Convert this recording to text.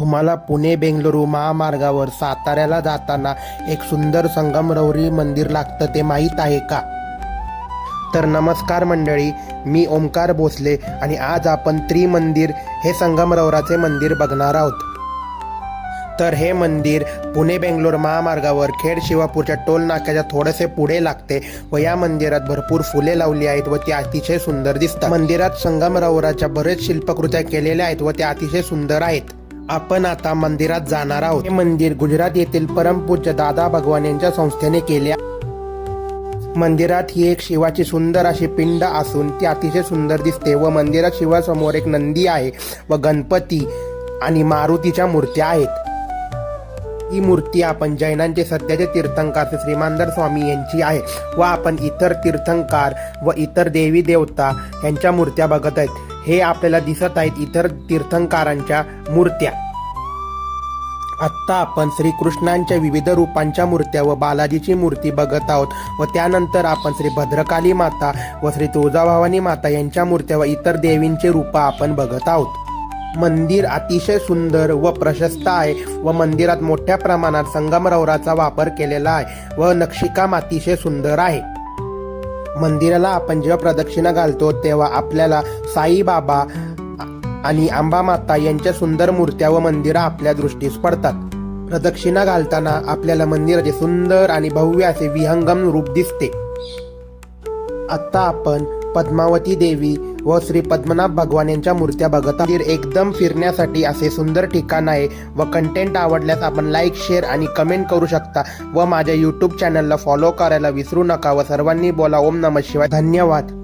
तुम्हाला पुणे बेंगलुरू महामार्गावर साताऱ्याला जाताना एक सुंदर संगमरवरी मंदिर लागतं ते माहीत आहे का? तर नमस्कार मंडळी, मी ओमकार भोसले आणि आज आपण त्रिमंदिर हे संगमरवराचे मंदिर बघणार आहोत. तर हे मंदिर पुणे बेंगलोर महामार्गावर खेड शिवापूरच्या टोल नाक्याच्या थोडेसे पुढे लागते व या मंदिरात भरपूर फुले लावली आहेत व ती अतिशय सुंदर दिसतात. मंदिरात संगमरवराच्या बरेच शिल्पकृत्या केलेल्या आहेत व त्या अतिशय सुंदर आहेत. आपण आता मंदिरात जाणार आहोत. हे मंदिर गुजरात येथील परमपूज्य दादा भगवान यांच्या संस्थेने केले. मंदिरात ही एक शिवाची सुंदर अशी पिंड असून ती अतिशय सुंदर दिसते व मंदिरात शिवासमोर एक नंदी आहे व गणपती आणि मारुतीच्या मूर्त्या आहेत. ही मूर्ती आपण जैनांचे सध्याचे तीर्थंकर श्रीमानंद स्वामी यांची आहे व आपण इतर तीर्थंकर व इतर देवी देवता यांच्या मूर्त्या बघत आहेत. हे आपल्याला दिसत आहेत इतर तीर्थंकरांच्या मूर्त्या. आत्ता आपण श्रीकृष्णांच्या विविध रूपांच्या मूर्त्या व बालाजीची मूर्ती बघत आहोत व त्यानंतर आपण श्री भद्रकाली माता व श्री तुळजाभवानी माता यांच्या मूर्त्या व इतर देवींचे रूप आपण बघत आहोत. मंदिर अतिशय सुंदर व प्रशस्त आहे व मंदिरात मोठ्या प्रमाणात संगमरवराचा वापर केलेला आहे व नक्षीकाम अतिशय सुंदर आहे. मंदिराला आपण जेव्हा प्रदक्षिणा घालतो तेव्हा आपल्याला साईबाबा आणि अंबा माता यांच्या सुंदर मूर्त्या व मंदिरं आपल्या दृष्टीस पडतात. प्रदक्षिणा घालताना आपल्याला मंदिराचे सुंदर आणि भव्य असे विहंगम रूप दिसते. आता आपण पद्मावती देवी व श्री पद्मनाभ भगवान यांच्या मूर्त्या बघत आहोत. एकदम फिरण्यासाठी असे सुंदर ठिकाण आहे व कंटेंट आवडल्यास आपण लाईक, शेअर आणि कमेंट करू शकता व माझ्या यूट्यूब चॅनलला फॉलो करायला विसरू नका व सर्वांनी बोला ओम नमः शिवाय. धन्यवाद.